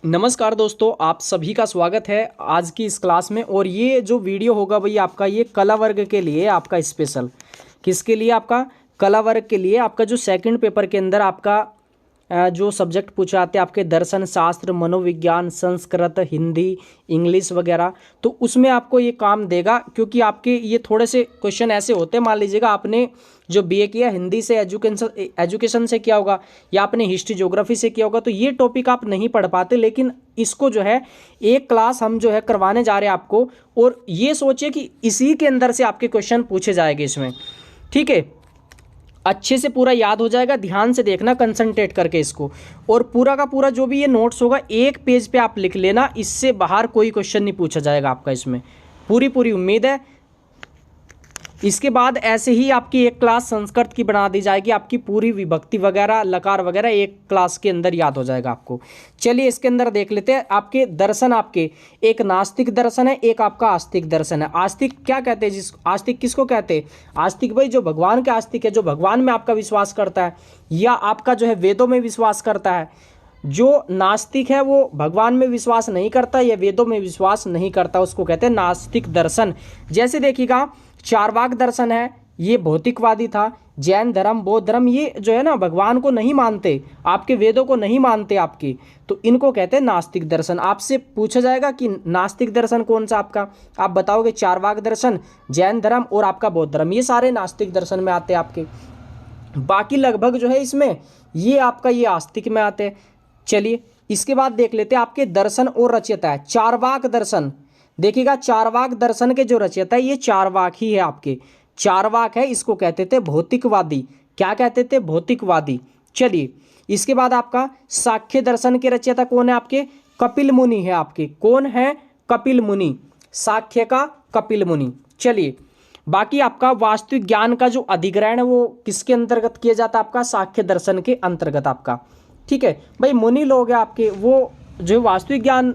नमस्कार दोस्तों, आप सभी का स्वागत है आज की इस क्लास में। और ये जो वीडियो होगा भैया आपका, ये कला वर्ग के लिए आपका स्पेशल। किसके लिए? आपका कला वर्ग के लिए। आपका जो सेकंड पेपर के अंदर आपका जो सब्जेक्ट पूछा आते हैं आपके दर्शन शास्त्र, मनोविज्ञान, संस्कृत, हिंदी, इंग्लिश वगैरह, तो उसमें आपको ये काम देगा। क्योंकि आपके ये थोड़े से क्वेश्चन ऐसे होते हैं, मान लीजिएगा आपने जो बीए किया हिंदी से, एजुकेशन से किया होगा, या आपने हिस्ट्री ज्योग्राफी से किया होगा, तो ये टॉपिक आप नहीं पढ़ पाते। लेकिन इसको जो है एक क्लास हम जो है करवाने जा रहे हैं आपको, और ये सोचिए कि इसी के अंदर से आपके क्वेश्चन पूछे जाएंगे इसमें। ठीक है, अच्छे से पूरा याद हो जाएगा। ध्यान से देखना, कंसंट्रेट करके इसको। और पूरा का पूरा जो भी ये नोट्स होगा एक पेज पे आप लिख लेना, इससे बाहर कोई क्वेश्चन नहीं पूछा जाएगा आपका इसमें, पूरी पूरी उम्मीद है। इसके बाद ऐसे ही आपकी एक क्लास संस्कृत की बना दी जाएगी, आपकी पूरी विभक्ति वगैरह, लकार वगैरह एक क्लास के अंदर याद हो जाएगा आपको। चलिए इसके अंदर देख लेते हैं आपके दर्शन। आपके एक नास्तिक दर्शन है, एक आपका आस्तिक दर्शन है। आस्तिक क्या कहते हैं? आस्तिक किसको कहते हैं? आस्तिक भाई जो भगवान के आस्तिक है, जो भगवान में आपका विश्वास करता है, या आपका जो है वेदों में विश्वास करता है। जो नास्तिक है वो भगवान में विश्वास नहीं करता या वेदों में विश्वास नहीं करता, उसको कहते हैं नास्तिक दर्शन। जैसे देखिएगा, चारवाक दर्शन है, ये भौतिकवादी था। जैन धर्म, बौद्ध धर्म, ये जो है ना भगवान को नहीं मानते, आपके वेदों को नहीं मानते आपकी, तो इनको कहते हैं नास्तिक दर्शन। आपसे पूछा जाएगा कि नास्तिक दर्शन कौन सा आपका, आप बताओगे चारवाक दर्शन, जैन धर्म और आपका बौद्ध धर्म, ये सारे नास्तिक दर्शन में आते हैं आपके। बाकी लगभग जो है इसमें ये आपका ये आस्तिक में आते हैं। चलिए इसके बाद देख लेते हैं आपके दर्शन और रचयिता है। चारवाक दर्शन देखिएगा, चारवाक दर्शन के जो रचयिता है ये चारवाक ही है आपके, चारवाक है, इसको कहते थे भौतिकवादी। क्या कहते थे? भौतिकवादी। चलिए इसके बाद आपका सांख्य दर्शन के रचयिता कौन है? आपके कपिल मुनि है आपके। कौन है? कपिल मुनि, सांख्य का कपिल मुनि। चलिए बाकी आपका वास्तविक ज्ञान का जो अधिग्रहण है वो किसके अंतर्गत किया जाता है? आपका सांख्य दर्शन के अंतर्गत आपका। ठीक है भाई, मुनि लोग हैं आपके, वो जो वास्तविक ज्ञान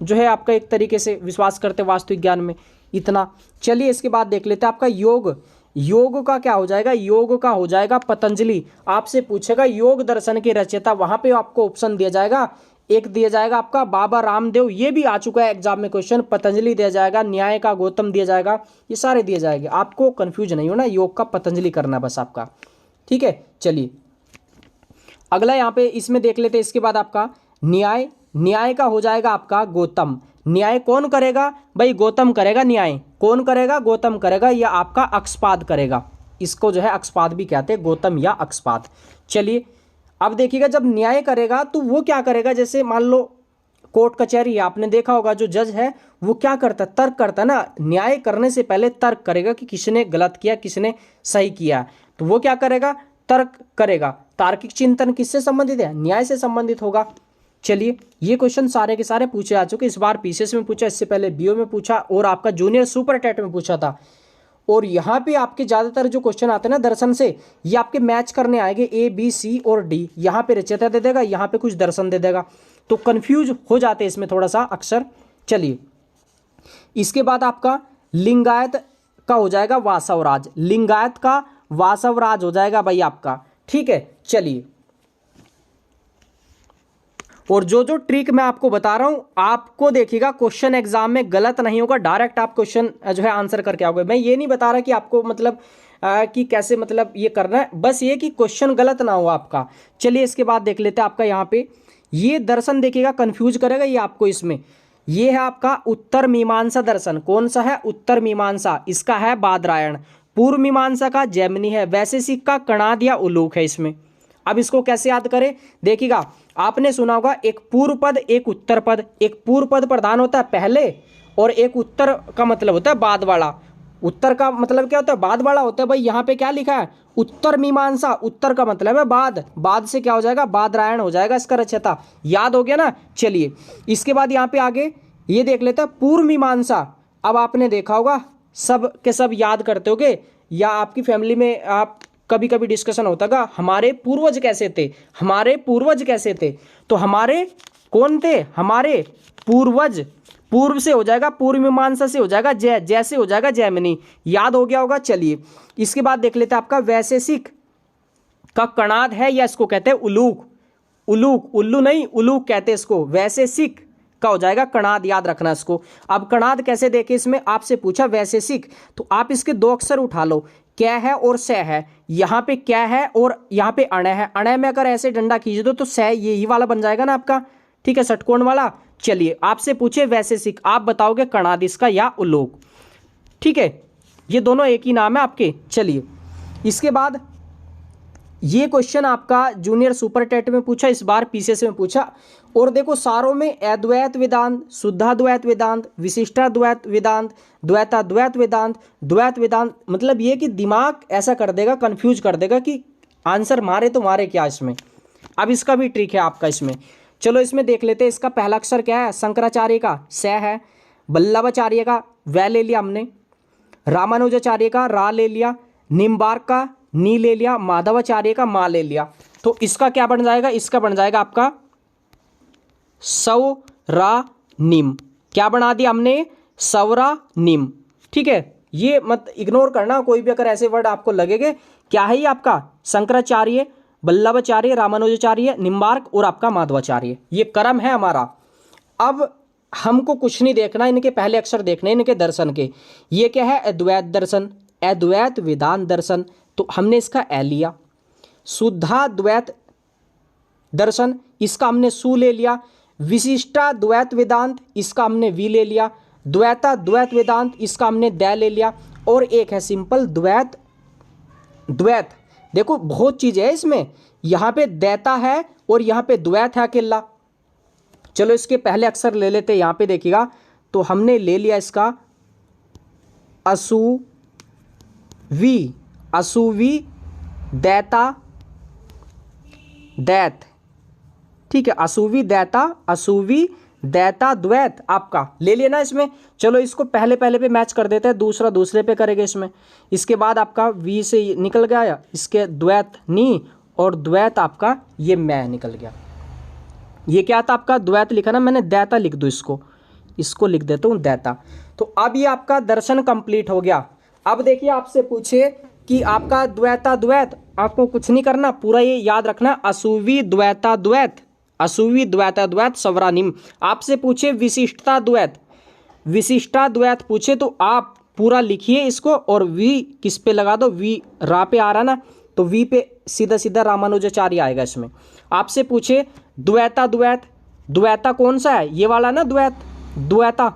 जो है आपका एक तरीके से विश्वास करते हैं वास्तविक ज्ञान में, इतना। चलिए इसके बाद देख लेते हैं आपका योग। योग का क्या हो जाएगा? योग का हो जाएगा पतंजलि। आपसे पूछेगा योग दर्शन के रचयिता, वहां पे आपको ऑप्शन दिया जाएगा। एक दिया जाएगा आपका बाबा रामदेव, ये भी आ चुका है एग्जाम में क्वेश्चन। पतंजलि दिया जाएगा, न्याय का गौतम दिया जाएगा, ये सारे दिए जाएंगे। आपको कंफ्यूज नहीं होना, योग का पतंजलि करना बस आपका। ठीक है, चलिए अगला यहाँ पे इसमें देख लेते हैं। इसके बाद आपका न्याय, न्याय का हो जाएगा आपका गौतम। न्याय कौन करेगा? भाई गौतम करेगा। न्याय कौन करेगा? गौतम करेगा, या आपका अक्षपाद करेगा। इसको जो है अक्षपाद भी कहते हैं, गौतम या अक्षपाद। चलिए अब देखिएगा, जब न्याय करेगा तो वो क्या करेगा? जैसे मान लो कोर्ट कचहरी, आपने देखा होगा जो जज है वो क्या करता है? तर्क करता है ना। न्याय करने से पहले तर्क करेगा कि किसने गलत किया, किसने सही किया, तो वो क्या करेगा? तर्क करेगा। तार्किक चिंतन किससे संबंधित है? न्याय से संबंधित होगा। चलिए ये क्वेश्चन सारे के सारे पूछे आ चुके। इस बार पीसीएस में पूछा, इससे पहले बीओ में पूछा, और आपका जूनियर सुपर टेट में पूछा था। और यहाँ पे आपके ज़्यादातर जो क्वेश्चन आते हैं ना दर्शन से, ये आपके मैच करने आएंगे ए बी सी और डी। यहाँ पे रचयिता दे देगा, यहाँ पे कुछ दर्शन दे देगा, तो कंफ्यूज हो जाते हैं इसमें थोड़ा सा अक्सर। चलिए इसके बाद आपका लिंगायत का हो जाएगा वासवराज। लिंगायत का वासवराज हो जाएगा भाई आपका। ठीक है, चलिए और जो जो ट्रिक मैं आपको बता रहा हूं, आपको देखिएगा क्वेश्चन एग्जाम में गलत नहीं होगा, डायरेक्ट आप क्वेश्चन जो है आंसर करके आओगे। मैं ये नहीं बता रहा कि आपको मतलब कि कैसे मतलब ये करना है, बस ये कि क्वेश्चन गलत ना हो आपका। चलिए इसके बाद देख लेते हैं आपका यहाँ पे ये दर्शन देखिएगा, कंफ्यूज करेगा ये आपको। इसमें ये है आपका उत्तर मीमांसा दर्शन। कौन सा है? उत्तर मीमांसा, इसका है बादरायण। पूर्व मीमांसा का जैमिनी है। वैशेषिक का कणाद या उलूक है इसमें। अब इसको कैसे याद करें? देखिएगा, आपने सुना होगा एक पूर्व पद एक उत्तर पद। एक पूर्व पद प्रधान होता है पहले, और एक उत्तर का मतलब होता है बाद वाला। उत्तर का मतलब क्या होता है? बाद वाला होता है। भाई यहाँ पे क्या लिखा है? उत्तर मीमांसा, उत्तर का मतलब है बाद, बाद से क्या हो जाएगा? बादरायण हो जाएगा इसका रचयिता। याद हो गया ना। चलिए इसके बाद यहाँ पे आगे ये देख लेते हैं पूर्व मीमांसा। अब आपने देखा होगा, सब के सब याद करते होगे, या आपकी फैमिली में आप कभी कभी डिस्कशन होता है, हमारे पूर्वज कैसे थे, हमारे पूर्वज कैसे थे। तो हमारे कौन थे? हमारे पूर्वज। पूर्व से हो जाएगा पूर्व मीमांसा, से हो जाएगा जय, जैसे हो जाएगा जैमिनी। याद हो गया होगा। चलिए इसके बाद देख लेते हैं आपका वैशेषिक का कणाद है, या इसको कहते हैं उलूक। उलूक, उल्लू नहीं उलूक कहते इसको, वैसे सिख का हो जाएगा कणाद, याद रखना इसको। अब कणाद कैसे देखे, इसमें आपसे पूछा वैसे सिख, तो आप इसके दो अक्षर उठा लो, क्या है और स है। यहाँ पे क्या है और यहाँ पे अण है, अण में अगर ऐसे डंडा खींच दो तो स यही वाला बन जाएगा ना आपका, ठीक है, षटकोण वाला। चलिए आपसे पूछे वैसे सिख, आप बताओगे कणाद इसका या उलोक, ठीक है, ये दोनों एक ही नाम है आपके। चलिए इसके बाद ये क्वेश्चन आपका जूनियर सुपर टेट में पूछा, इस बार पीसीएस में पूछा। और देखो सारों में अद्वैत वेदांत, शुद्धाद्वैत वेदांत, विशिष्टाद्वैत वेदांत, द्वैताद्वैत वेदांत, द्वैत वेदांत, मतलब ये कि दिमाग ऐसा कर देगा, कंफ्यूज कर देगा कि आंसर मारे तो मारे क्या इसमें। अब इसका भी ट्रिक है आपका इसमें। चलो इसमें देख लेते हैं, इसका पहला अक्षर क्या है, शंकराचार्य का स है, वल्लभाचार्य का वै ले लिया हमने, रामानुजाचार्य का रा ले लिया, निम्बार्क का नी ले लिया, माधवाचार्य का मा ले लिया। तो इसका क्या बन जाएगा, इसका बन जाएगा आपका सौरा निम। क्या बना दिया हमने, सौरा निम, ठीक है। ये मत इग्नोर करना, कोई भी अगर ऐसे वर्ड आपको लगेंगे। क्या है ये आपका, शंकराचार्य, वल्लभाचार्य, रामानुजाचार्य, निम्बार्क और आपका माधवाचार्य, ये क्रम है हमारा। अब हमको कुछ नहीं देखना, इनके पहले अक्षर देखने, इनके दर्शन के। ये क्या है, अद्वैत दर्शन, अद्वैत वेदांत दर्शन, तो हमने इसका ए लिया। शुद्धाद्वैत दर्शन, इसका हमने सु ले लिया। विशिष्टाद्वैत वेदांत, इसका हमने वी ले लिया। द्वैताद्वैत वेदांत, इसका हमने दै ले लिया। और एक है सिंपल द्वैत, द्वैत देखो बहुत चीज़ है इसमें, यहाँ पे दैता है और यहाँ पे द्वैत है अकेला। चलो इसके पहले अक्षर ले लेते हैं, यहाँ पे देखिएगा, तो हमने ले लिया इसका असुवी, असुवी दैता दैत, ठीक है, असुवी दैता, असुवी दैता द्वैत आपका ले लेना इसमें। चलो इसको पहले पहले पे मैच कर देते हैं, दूसरा दूसरे पे करेंगे इसमें। इसके बाद आपका वी से निकल गया, इसके द्वैत नी और द्वैत आपका ये मैं निकल गया। ये क्या था आपका, द्वैत लिखा ना मैंने, दैता लिख दो, इसको लिख देता हूँ दैता। तो अब ये आपका दर्शन कंप्लीट हो गया। अब देखिए आपसे पूछे कि आपका द्वैताद्वैत, आपको कुछ नहीं करना, पूरा ये याद रखना, असुवी द्वैताद्वैत, असुवी द्वैताद्वैत सवरानिम। आपसे पूछे विशिष्टाद्वैत, विशिष्टाद्वैत पूछे तो आप पूरा लिखिए इसको, और वी किस पे लगा दो, वी रा पे आ रहा ना, तो वी पे सीधा सीधा रामानुजाचार्य आएगा इसमें। आपसे पूछे द्वैताद्वैत, द्वैता कौन सा है, ये वाला ना द्वैत, द्वैता,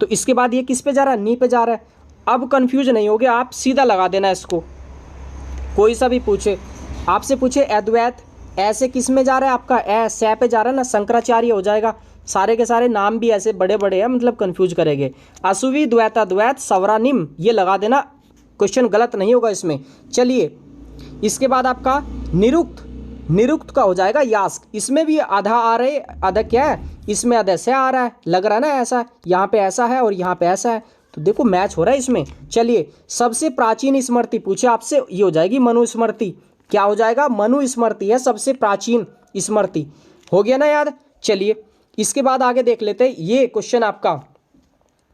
तो इसके बाद ये किस पे जा रहा है, नी पे जा रहा है। अब कंफ्यूज नहीं होगे, आप सीधा लगा देना इसको, कोई सा भी पूछे। आपसे पूछे अद्वैत, ऐसे किस में जा रहा है आपका, ए सै पे जा रहा है ना, शंकराचार्य हो जाएगा। सारे के सारे नाम भी ऐसे बड़े बड़े हैं, मतलब कंफ्यूज करेंगे। असुवी द्वैताद्वैत सवरानिम, ये लगा देना, क्वेश्चन गलत नहीं होगा इसमें। चलिए इसके बाद आपका निरुक्त, निरुक्त का हो जाएगा यास्क, इसमें भी आधा आ रहे, आधा क्या है, इसमें आधा से आ रहा है, लग रहा है ना ऐसा, यहाँ पे ऐसा है और यहाँ पे ऐसा है, तो देखो मैच हो रहा है इसमें। चलिए सबसे प्राचीन स्मृति पूछे आपसे, ये हो जाएगी मनुस्मृति। क्या हो जाएगा, मनुस्मृति है सबसे प्राचीन स्मृति, हो गया ना याद। चलिए इसके बाद आगे देख लेते हैं। ये क्वेश्चन आपका,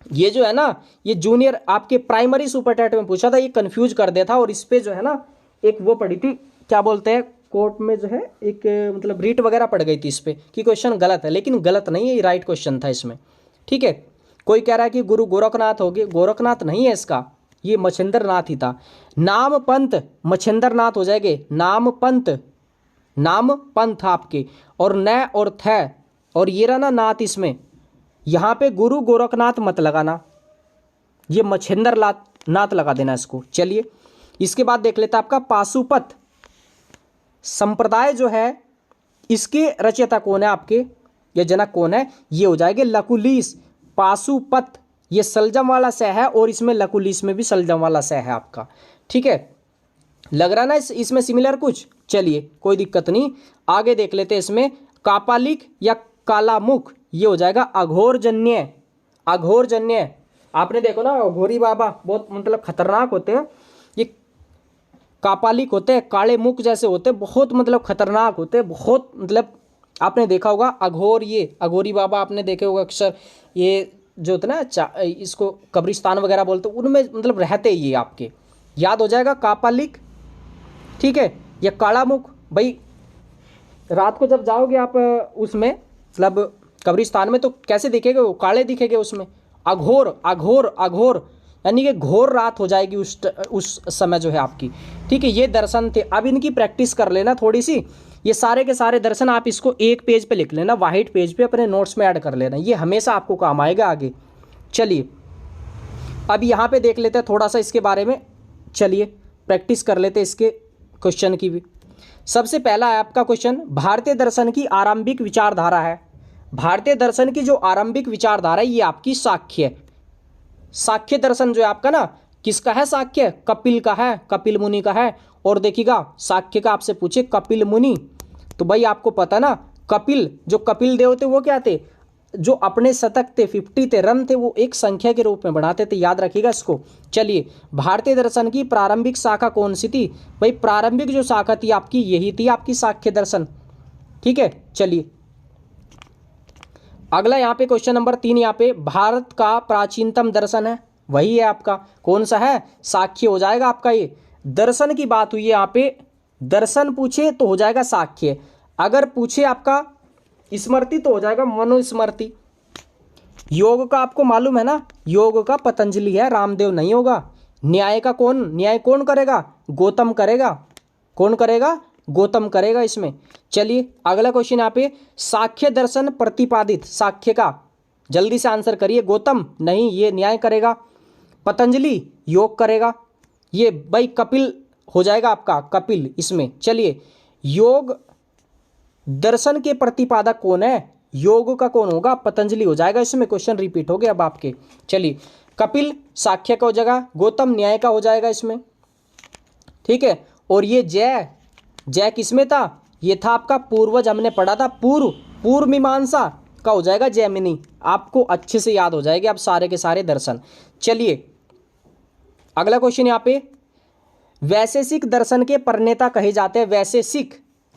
ये जो है ना, ये जूनियर आपके प्राइमरी सुपर टेट में पूछा था, ये कंफ्यूज कर दिया था। और इस पे जो है ना एक वो पड़ी थी, क्या बोलते हैं कोर्ट में जो है एक मतलब रीट वगैरह पड़ गई थी इस पे कि क्वेश्चन गलत है, लेकिन गलत नहीं है, ये राइट क्वेश्चन था इसमें, ठीक है। कोई कह रहा है कि गुरु गोरखनाथ हो गए, गोरखनाथ नहीं है इसका, ये मच्छिंद्रनाथ ही था। नाम पंथ मच्छिंद्रनाथ हो जाएंगे, नाम पंथ, नाम पंथ आपके, और न और थ और ये रहा ना नाथ, इसमें यहाँ पे गुरु गोरखनाथ मत लगाना, ये मच्छिंद्रनाथ नाथ लगा देना इसको। चलिए इसके बाद देख लेते हैं आपका पाशुपत संप्रदाय जो है, इसके रचयिता कौन है आपके, ये जनक कौन है, ये हो जाएंगे लकुलिस। पाशुपत ये सलजम वाला स है और इसमें लकुलिस में भी सलजम वाला स है आपका, ठीक है। लग रहा ना इसमें सिमिलर कुछ। चलिए कोई दिक्कत नहीं, आगे देख लेते हैं। इसमें कापालिक या कालामुख, ये हो जाएगा अघोरजन्य, अघोरजन्य। आपने देखो ना अघोरी बाबा बहुत मतलब खतरनाक होते हैं, ये कापालिक होते हैं, काले मुख जैसे होते हैं, बहुत मतलब खतरनाक होते हैं, बहुत मतलब आपने देखा होगा अघोर, ये अघोरी बाबा आपने देखे होगा अक्सर, ये जो होते ना इसको कब्रिस्तान वगैरह बोलते हैं, उनमें मतलब रहते ये आपके, याद हो जाएगा कापालिक, ठीक है। या काला मुख, भाई रात को जब जाओगे आप उसमें मतलब कब्रिस्तान में, तो कैसे दिखेंगे वो? काले दिखेंगे उसमें, अघोर अघोर अघोर, यानी कि घोर रात हो जाएगी उस समय जो है आपकी। ठीक है, ये दर्शन थे। अब इनकी प्रैक्टिस कर लेना थोड़ी सी। ये सारे के सारे दर्शन आप इसको एक पेज पे लिख लेना, वाइट पेज पे अपने नोट्स में ऐड कर लेना, ये हमेशा आपको काम आएगा आगे। चलिए अब यहाँ पे देख लेते हैं थोड़ा सा इसके बारे में। चलिए प्रैक्टिस कर लेते हैं इसके क्वेश्चन की भी। सबसे पहला है आपका क्वेश्चन, भारतीय दर्शन की आरंभिक विचारधारा है। भारतीय दर्शन की जो आरंभिक विचारधारा है ये आपकी साख्य है। साख्य दर्शन जो है आपका ना, किसका है साख्य? कपिल का है, कपिल मुनि का है। और देखिएगा साख्य का आपसे पूछे कपिल मुनि, तो भाई आपको पता ना, कपिल जो कपिल देव थे वो क्या थे? जो अपने शतक थे, 50 थे, रन थे, वो एक संख्या के रूप में बढ़ाते थे, याद रखिएगा इसको। चलिए भारतीय दर्शन की प्रारंभिक शाखा कौन सी थी? भाई प्रारंभिक जो शाखा थी आपकी यही थी आपकी साख्य दर्शन। ठीक है, चलिए अगला यहाँ पे क्वेश्चन नंबर 3, यहाँ पे भारत का प्राचीनतम दर्शन है, वही है आपका, कौन सा है? साख्य हो जाएगा आपका। ये दर्शन की बात हुई है यहाँ पे, दर्शन पूछे तो हो जाएगा साख्य, अगर पूछे आपका स्मृति तो हो जाएगा मनुस्मृति। योग का आपको मालूम है ना, योग का पतंजलि है, रामदेव नहीं होगा। न्याय का कौन, न्याय कौन करेगा? गौतम करेगा। कौन करेगा? गौतम करेगा इसमें। चलिए अगला क्वेश्चन यहाँ पे, साख्य दर्शन प्रतिपादित, साख्य का जल्दी से आंसर करिए। गौतम नहीं, ये न्याय करेगा। पतंजलि योग करेगा। ये भाई कपिल हो जाएगा आपका, कपिल इसमें। चलिए योग दर्शन के प्रतिपादक कौन है? योग का कौन होगा? पतंजलि हो जाएगा इसमें। क्वेश्चन रिपीट हो गया अब आपके। चलिए कपिल साख्य का हो जाएगा, गौतम न्याय का हो जाएगा इसमें। ठीक है, और ये जय, जय किसमें था? ये था आपका पूर्वज, हमने पढ़ा था पूर्व मीमांसा का हो जाएगा जैमिनी। आपको अच्छे से याद हो जाएगा अब सारे के सारे दर्शन। चलिए अगला क्वेश्चन यहाँ पे, वैशेषिक दर्शन के प्रणेता कहे जाते हैं। वैशेषिक,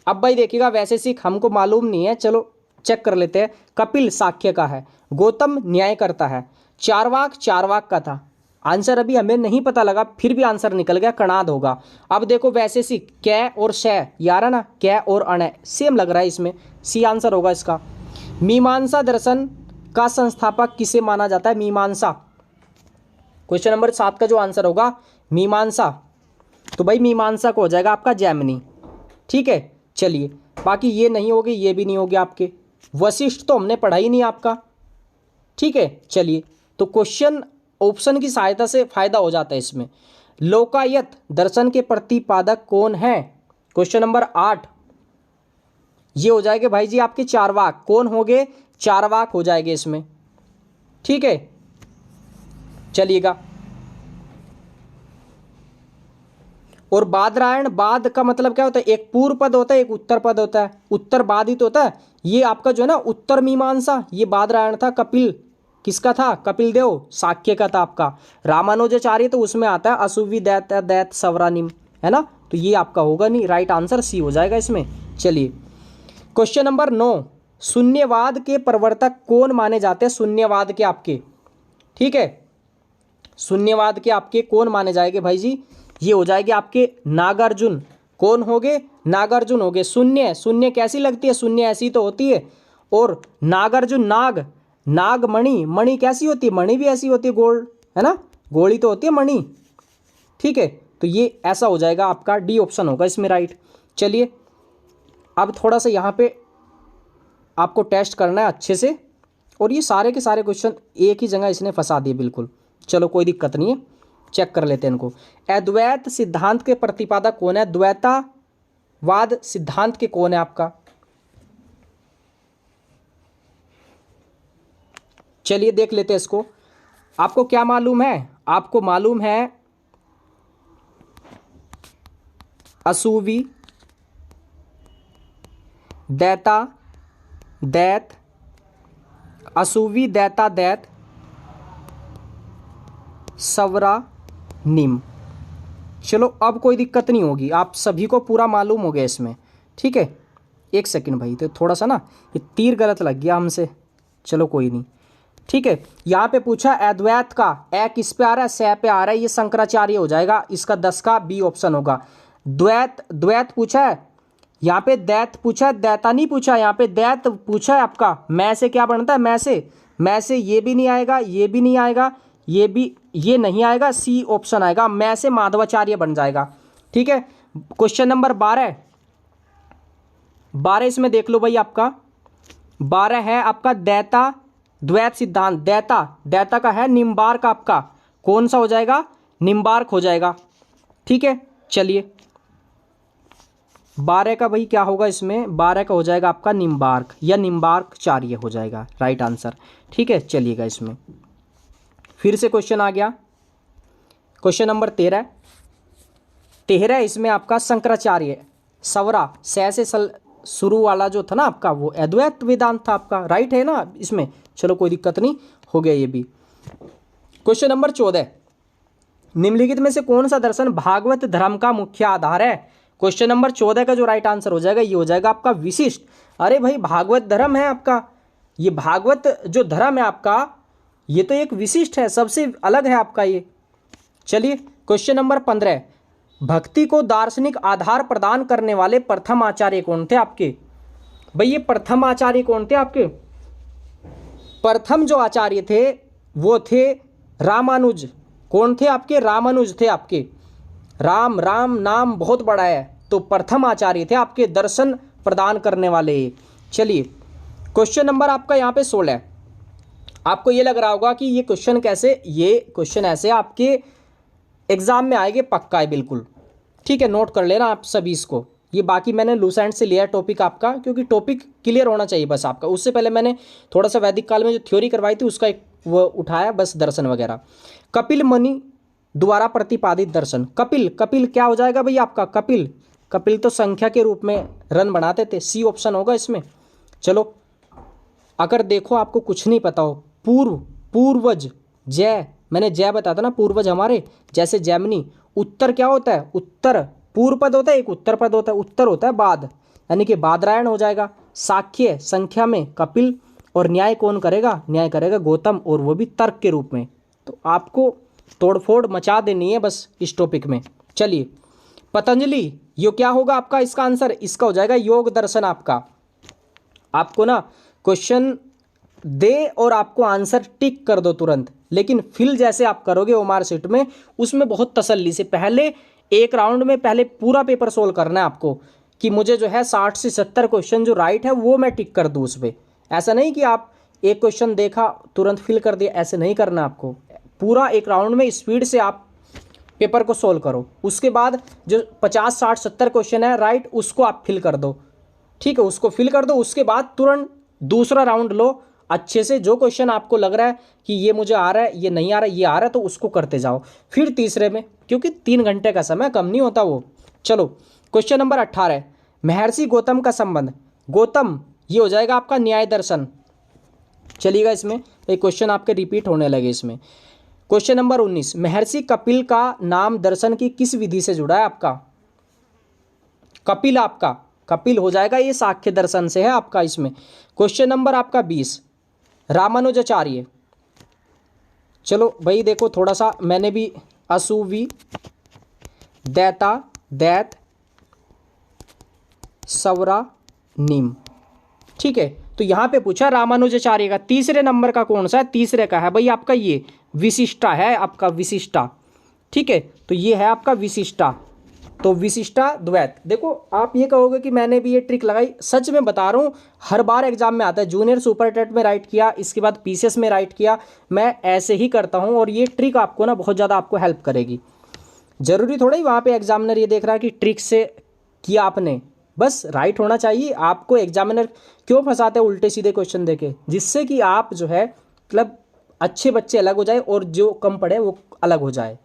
अब भाई देखिएगा वैशेषिक हमको मालूम नहीं है, चलो चेक कर लेते हैं। कपिल साख्य का है, गौतम न्याय करता है, चारवाक का था। आंसर अभी हमें नहीं पता लगा, फिर भी आंसर निकल गया, कणाद होगा। अब देखो वैशेषिक कै और शय, यार है ना, कै और अणय सेम लग रहा है इसमें, सी आंसर होगा इसका। मीमांसा दर्शन का संस्थापक किसे माना जाता है? मीमांसा, क्वेश्चन नंबर 7 का जो आंसर होगा मीमांसा, तो भाई मीमांसा को हो जाएगा आपका जैमिनी। ठीक है, चलिए बाकी ये नहीं होगी, ये भी नहीं होगी आपके। वशिष्ठ तो हमने पढ़ा ही नहीं आपका। ठीक है, चलिए तो क्वेश्चन ऑप्शन की सहायता से फायदा हो जाता है इसमें। लोकायत दर्शन के प्रतिपादक कौन है? क्वेश्चन नंबर 8, ये हो जाएंगे भाई जी आपके चारवाक। कौन हो गए? चारवाक हो जाएंगे इसमें। ठीक है, चलिएगा। और बादरायण, बाद का मतलब क्या होता है? एक पूर्व पद होता है, एक उत्तर पद होता है, उत्तर बाधित होता है। ये आपका जो है ना उत्तर मीमांसा, ये बादरायण था। कपिल किसका था? कपिल देव साक्य का था आपका। रामानुजाचार्य तो उसमें आता है असुवी दैत दैत सवरानिम, है ना, तो ये आपका होगा नहीं, राइट आंसर सी हो जाएगा इसमें। चलिए क्वेश्चन नंबर 9, शून्यवाद के प्रवर्तक कौन माने जाते हैं? शून्यवाद के आपके, ठीक है, शून्यवाद के आपके कौन माने जाएंगे भाई जी? ये हो जाएंगे आपके नागार्जुन। कौन हो गए? नागार्जुन हो गए। शून्य, शून्य कैसी लगती है? शून्य ऐसी तो होती है। और नागार्जुन, नाग, नागमणि, मणि कैसी होती है? मणि भी ऐसी होती है, गोल्ड, है ना, गोली तो होती है मणि। ठीक है, तो ये ऐसा हो जाएगा आपका, डी ऑप्शन होगा इसमें राइट। चलिए अब थोड़ा सा यहाँ पे आपको टेस्ट करना है अच्छे से, और ये सारे के सारे क्वेश्चन एक ही जगह इसने फंसा दिए बिल्कुल। चलो कोई दिक्कत नहीं है, चेक कर लेते हैं इनको। अद्वैत सिद्धांत के प्रतिपादक कौन है? द्वैतावाद सिद्धांत के कौन है आपका? चलिए देख लेते हैं इसको। आपको क्या मालूम है? आपको मालूम है असुवी, दैता दैत, असुवी दैता दैत, सवरा निम। चलो अब कोई दिक्कत नहीं होगी, आप सभी को पूरा मालूम हो गया इसमें। ठीक है, एक सेकंड भाई, तो थोड़ा सा ना ये तीर गलत लग गया हमसे, चलो कोई नहीं। ठीक है, यहाँ पे पूछा अद्वैत का, ए किस पे आ रहा है? सै पे आ रहा है, ये शंकराचार्य हो जाएगा, इसका 10 का बी ऑप्शन होगा। द्वैत, द्वैत पूछा है, यहाँ पे दैत पूछा है, दैता नहीं पूछा, यहाँ पे दैत पूछा है आपका। मैं से क्या बनता है, मैं से ये भी नहीं आएगा, ये भी नहीं आएगा, ये भी, ये नहीं आएगा, सी ऑप्शन आएगा, मैं से माधवाचार्य बन जाएगा। ठीक है, क्वेश्चन नंबर 12, 12 इसमें देख लो भाई आपका 12 है आपका दैता द्वैत सिद्धांत। दैता, दैता का है निम्बार्क, आपका कौन सा हो जाएगा, निम्बार्क हो जाएगा। ठीक है, चलिए 12 का भाई क्या होगा इसमें, 12 का हो जाएगा आपका निम्बार्क या निम्बार्कचार्य हो जाएगा राइट आंसर। ठीक है, चलिएगा इसमें फिर से क्वेश्चन आ गया, क्वेश्चन नंबर 13, 13 इसमें आपका शंकराचार्य, सवरा से शुरू वाला जो था ना आपका, वो अद्वैत वेदांत था आपका, राइट है ना इसमें। चलो कोई दिक्कत नहीं, हो गया ये भी। क्वेश्चन नंबर 14, निम्नलिखित में से कौन सा दर्शन भागवत धर्म का मुख्य आधार है। क्वेश्चन नंबर 14 का जो राइट आंसर हो जाएगा ये हो जाएगा आपका विशिष्ट। अरे भाई भागवत धर्म है आपका, ये भागवत जो धर्म है आपका ये तो एक विशिष्ट है, सबसे अलग है आपका ये। चलिए क्वेश्चन नंबर 15, भक्ति को दार्शनिक आधार प्रदान करने वाले प्रथम आचार्य कौन थे आपके। भाई ये प्रथम आचार्य कौन थे आपके, प्रथम जो आचार्य थे वो थे रामानुज। कौन थे आपके, रामानुज थे आपके। राम, राम नाम बहुत बड़ा है, तो प्रथम आचार्य थे आपके दर्शन प्रदान करने वाले। चलिए क्वेश्चन नंबर आपका यहाँ पे 16, आपको ये लग रहा होगा कि ये क्वेश्चन कैसे, ये क्वेश्चन ऐसे आपके एग्जाम में आएंगे पक्का है बिल्कुल। ठीक है, नोट कर लेना आप सभी इसको, ये बाकी मैंने लूसेंट से लिया है टॉपिक आपका, क्योंकि टॉपिक क्लियर होना चाहिए बस आपका। उससे पहले मैंने थोड़ा सा वैदिक काल में जो थ्योरी करवाई थी उसका एक वो उठाया बस, दर्शन वगैरह। कपिल मुनि द्वारा प्रतिपादित दर्शन, कपिल, कपिल क्या हो जाएगा भाई आपका, कपिल, कपिल तो संख्या के रूप में रन बनाते थे, सी ऑप्शन होगा इसमें। चलो अगर देखो आपको कुछ नहीं पता हो, पूर्व, पूर्वज, जय, मैंने जय बताया था ना, पूर्वज हमारे, जैसे जैमिनी। उत्तर क्या होता है, उत्तर पूर्व पद होता है, एक उत्तर पद होता है, उत्तर होता है बाद, यानी कि बादरायण हो जाएगा। साख्य संख्या में कपिल, और न्याय कौन करेगा, न्याय करेगा गौतम, और वो भी तर्क के रूप में। तो आपको तोड़फोड़ मचा देनी है बस इस टॉपिक में। चलिए पतंजलि, ये क्या होगा आपका इसका आंसर, इसका हो जाएगा योग दर्शन आपका। आपको ना क्वेश्चन दे और आपको आंसर टिक कर दो तुरंत, लेकिन फिल जैसे आप करोगे ओमार शीट में, उसमें बहुत तसल्ली से पहले एक राउंड में पहले पूरा पेपर सोल्व करना है आपको, कि मुझे जो है 60 से 70 क्वेश्चन जो राइट है वो मैं टिक कर दूँ उस पर। ऐसा नहीं कि आप एक क्वेश्चन देखा तुरंत फिल कर दिया, ऐसे नहीं करना आपको। पूरा एक राउंड में स्पीड से आप पेपर को सोल्व करो, उसके बाद जो 50, 60, 70 क्वेश्चन है राइट उसको आप फिल कर दो। ठीक है, उसको फिल कर दो, उसके बाद तुरंत दूसरा राउंड लो अच्छे से। जो क्वेश्चन आपको लग रहा है कि ये मुझे आ रहा है, ये नहीं आ रहा है, ये आ रहा है, तो उसको करते जाओ। फिर तीसरे में, क्योंकि 3 घंटे का समय कम नहीं होता वो। चलो क्वेश्चन नंबर 18, महर्षि गौतम का संबंध, गौतम ये हो जाएगा आपका न्याय दर्शन। चलिएगा इसमें एक क्वेश्चन आपके रिपीट होने लगे इसमें। क्वेश्चन नंबर 19, महर्षि कपिल का नाम दर्शन की किस विधि से जुड़ा है आपका। कपिल, आपका कपिल हो जाएगा, ये साख्य दर्शन से है आपका इसमें। क्वेश्चन नंबर आपका 20, रामानुजाचार्य। चलो भाई देखो थोड़ा सा मैंने भी असुवी, दैता, दैत, सवरा, निम। ठीक है, तो यहाँ पे पूछा रामानुजाचार्य का तीसरे नंबर का कौन सा है, तीसरे का है भाई आपका ये विशिष्टा है आपका, विशिष्टा। ठीक है, तो ये है आपका विशिष्टा, तो विशिष्टा द्वैत। देखो आप ये कहोगे कि मैंने भी ये ट्रिक लगाई, सच में बता रहा हूँ, हर बार एग्जाम में आता है। जूनियर सुपर टेट में राइट किया, इसके बाद पीसीएस में राइट किया, मैं ऐसे ही करता हूँ, और ये ट्रिक आपको ना बहुत ज़्यादा आपको हेल्प करेगी। ज़रूरी थोड़ा ही वहाँ पे एग्जामिनर ये देख रहा है कि ट्रिक से किया आपने, बस राइट होना चाहिए। आपको एग्जामिनर क्यों फंसाते हैं उल्टे सीधे क्वेश्चन देके, जिससे कि आप जो है मतलब अच्छे बच्चे अलग हो जाए और जो कम पढ़े वो अलग हो जाए,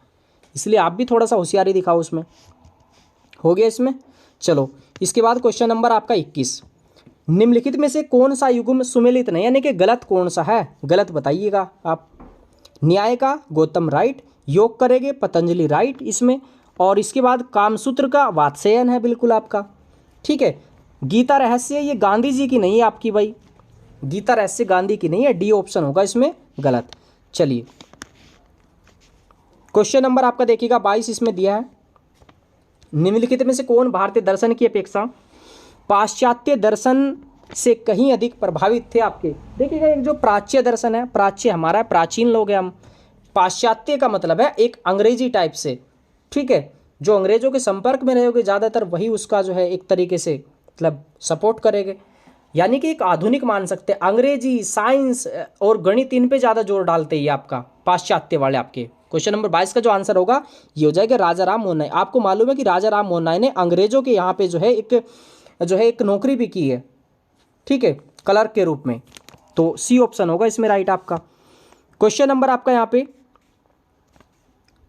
इसलिए आप भी थोड़ा सा होशियारी दिखाओ उसमें। हो गया इसमें। चलो इसके बाद क्वेश्चन नंबर आपका 21, निम्नलिखित में से कौन सा युग्म सुमेलित नहीं, यानी कि गलत कौन सा है, गलत बताइएगा आप। न्याय का गौतम राइट, योग करेंगे पतंजलि राइट इसमें, और इसके बाद कामसूत्र का वात्स्ययन है बिल्कुल आपका। ठीक है, गीता रहस्य ये गांधी जी की नहीं है आपकी भाई, गीता रहस्य गांधी की नहीं है, डी ऑप्शन होगा इसमें गलत। चलिए क्वेश्चन नंबर आपका देखिएगा 22, इसमें दिया है निम्नलिखित में से कौन भारतीय दर्शन की अपेक्षा पाश्चात्य दर्शन से कहीं अधिक प्रभावित थे आपके। देखिएगा, एक जो प्राच्य दर्शन है, प्राच्य हमारा प्राचीन लोग हैं हम, पाश्चात्य का मतलब है एक अंग्रेजी टाइप से, ठीक है, जो अंग्रेजों के संपर्क में रहोगे ज़्यादातर वही उसका जो है एक तरीके से मतलब सपोर्ट करेंगे, यानी कि एक आधुनिक मान सकते हैं। अंग्रेजी, साइंस और गणित इन पे ज़्यादा जोर डालते हैं आपका पाश्चात्य वाले आपके। क्वेश्चन नंबर 22 का जो आंसर होगा ये हो जाएगा राजा राम मोहन राय। आपको मालूम है कि राजा राम मोहन राय ने अंग्रेजों के यहाँ पे जो है एक नौकरी भी की है, ठीक है, क्लर्क के रूप में। तो सी ऑप्शन होगा इसमें राइट आपका। क्वेश्चन नंबर आपका यहाँ पे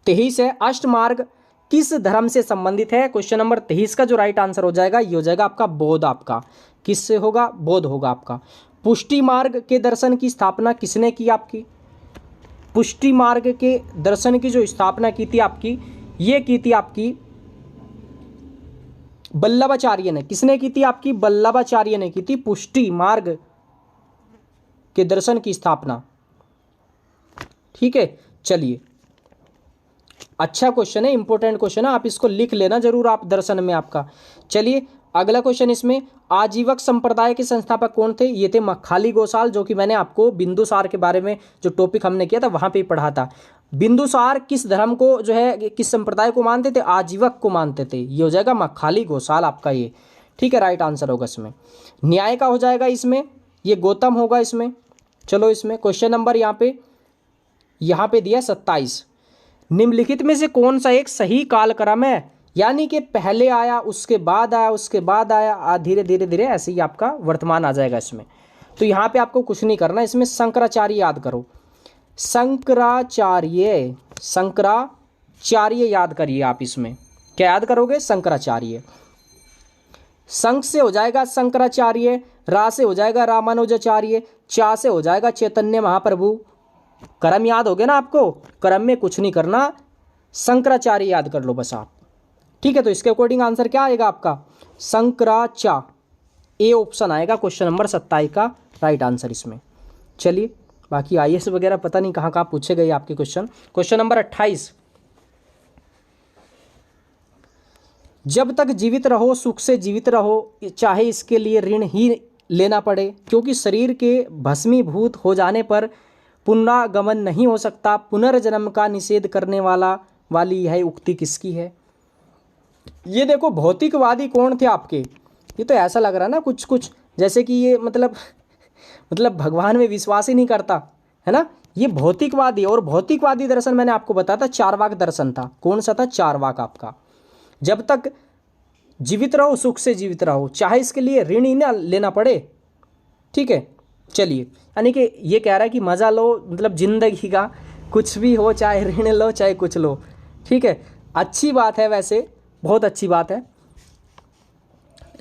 23 है, अष्टमार्ग किस धर्म से संबंधित है। क्वेश्चन नंबर 23 का जो राइट आंसर हो जाएगा ये हो जाएगा आपका बौद्ध। आपका किससे होगा, बौद्ध होगा आपका। पुष्टि मार्ग के दर्शन की स्थापना किसने की आपकी, पुष्टि मार्ग के दर्शन की जो स्थापना की थी आपकी, ये की थी आपकी वल्लभाचार्य ने। किसने की थी आपकी, वल्लभाचार्य ने की थी पुष्टि मार्ग के दर्शन की स्थापना, ठीक है। चलिए, अच्छा क्वेश्चन है, इंपॉर्टेंट क्वेश्चन है, आप इसको लिख लेना जरूर आप दर्शन में आपका। चलिए अगला क्वेश्चन, इसमें आजीवक संप्रदाय के संस्थापक कौन थे। ये थे मखाली गोसाल, जो कि मैंने आपको बिंदुसार के बारे में जो टॉपिक हमने किया था वहां पे पढ़ा था। बिंदुसार किस धर्म को जो है, किस संप्रदाय को मानते थे, आजीवक को मानते थे। ये हो जाएगा मखाली गोसाल आपका ये, ठीक है, राइट आंसर होगा इसमें। न्याय का हो जाएगा इसमें, ये गौतम होगा इसमें। चलो इसमें क्वेश्चन नंबर यहाँ पे दिया 27, निम्नलिखित में से कौन सा एक सही कालक्रम है, यानी कि पहले आया उसके बाद आया उसके बाद आया, धीरे धीरे धीरे ऐसे ही आपका वर्तमान आ जाएगा इसमें। तो यहाँ पे आपको कुछ नहीं करना, इसमें शंकराचार्य याद करो, शंकराचार्य याद करिए आप। इसमें क्या याद करोगे, शंकराचार्य। शंख से हो जाएगा शंकराचार्य, रा से हो जाएगा रामानुजाचार्य, चा से हो जाएगा चैतन्य महाप्रभु। क्रम याद हो गया ना आपको, क्रम में कुछ नहीं करना, शंकराचार्य याद कर लो बस आप, ठीक है। तो इसके अकॉर्डिंग आंसर क्या आएगा आपका, शंकराचा, ए ऑप्शन आएगा क्वेश्चन नंबर 27 का राइट आंसर इसमें। चलिए बाकी आईएएस वगैरह पता नहीं कहाँ कहाँ पूछे गए आपके क्वेश्चन। क्वेश्चन नंबर 28, जब तक जीवित रहो सुख से जीवित रहो, चाहे इसके लिए ऋण ही लेना पड़े, क्योंकि शरीर के भस्मीभूत हो जाने पर पुनरागमन नहीं हो सकता। पुनर्जन्म का निषेध करने वाली यह उक्ति किसकी है। ये देखो भौतिकवादी कौन थे आपके, ये तो ऐसा लग रहा है ना कुछ जैसे कि ये मतलब भगवान में विश्वास ही नहीं करता है ना, ये भौतिकवादी। और भौतिकवादी दर्शन मैंने आपको बताया था चारवाक दर्शन था। कौन सा था, चारवाक आपका। जब तक जीवित रहो सुख से जीवित रहो, चाहे इसके लिए ऋण ही ना लेना पड़े, ठीक है। चलिए, यानी कि ये कह रहा है कि मज़ा लो, मतलब जिंदगी का कुछ भी हो, चाहे ऋण लो चाहे कुछ लो, ठीक है। अच्छी बात है, वैसे बहुत अच्छी बात है,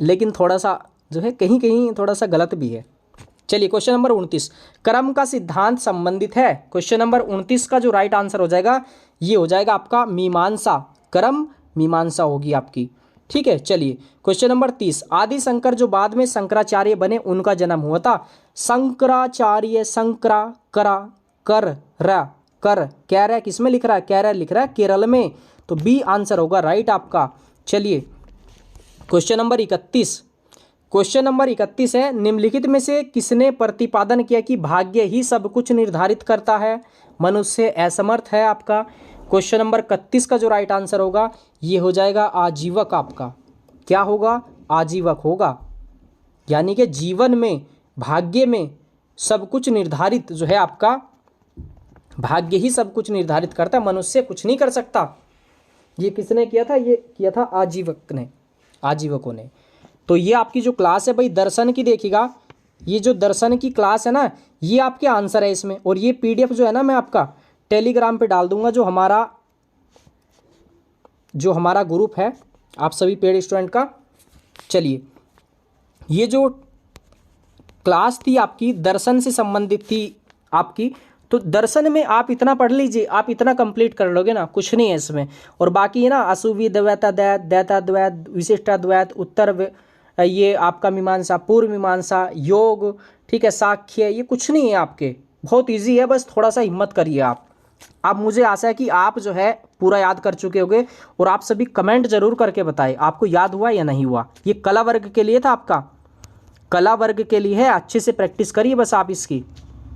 लेकिन थोड़ा सा जो है कहीं कहीं थोड़ा सा गलत भी है। चलिए क्वेश्चन नंबर 29, कर्म का सिद्धांत संबंधित है। क्वेश्चन नंबर 29 का जो राइट आंसर हो जाएगा ये हो जाएगा आपका मीमांसा, कर्म मीमांसा होगी आपकी, ठीक है। चलिए क्वेश्चन नंबर 30, आदि शंकर जो बाद में शंकराचार्य बने उनका जन्म हुआ था। शंकराचार्य, शंकरा करा कर र कर, कह रहा है किसमें लिख रहा है, कह रहा है लिख रहा है केरल में, तो बी आंसर होगा राइट आपका। चलिए क्वेश्चन नंबर 31, क्वेश्चन नंबर 31 है, निम्नलिखित में से किसने प्रतिपादन किया कि भाग्य ही सब कुछ निर्धारित करता है, मनुष्य असमर्थ है आपका। क्वेश्चन नंबर 31 का जो राइट आंसर होगा ये हो जाएगा आजीवक आपका। क्या होगा, आजीवक होगा, यानी कि जीवन में भाग्य में सब कुछ निर्धारित जो है आपका, भाग्य ही सब कुछ निर्धारित करता है, मनुष्य कुछ नहीं कर सकता। ये किसने किया था, ये किया था आजीवक ने, आजीवकों ने। तो ये आपकी जो क्लास है भाई दर्शन की, देखिएगा ये जो दर्शन की क्लास है ना, ये आपके आंसर है इसमें। और ये पीडीएफ जो है ना मैं आपका टेलीग्राम पे डाल दूंगा, जो हमारा ग्रुप है आप सभी पेड स्टूडेंट का। चलिए ये जो क्लास थी आपकी दर्शन से संबंधित थी आपकी, तो दर्शन में आप इतना पढ़ लीजिए, आप इतना कंप्लीट कर लोगे ना, कुछ नहीं है इसमें। और बाकी है ना अशुभि द्वैताद्वैत, दैताद्वैत, विशिष्टाद्वैत, उत्तर ये आपका मीमांसा, पूर्व मीमांसा, योग, ठीक है, साख्य, ये कुछ नहीं है आपके, बहुत इजी है, बस थोड़ा सा हिम्मत करिए आप। अब मुझे आशा है कि आप जो है पूरा याद कर चुके होगे। और आप सभी कमेंट जरूर करके बताएं आपको याद हुआ या नहीं हुआ। ये कला वर्ग के लिए था आपका, कला वर्ग के लिए है। अच्छे से प्रैक्टिस करिए बस आप इसकी।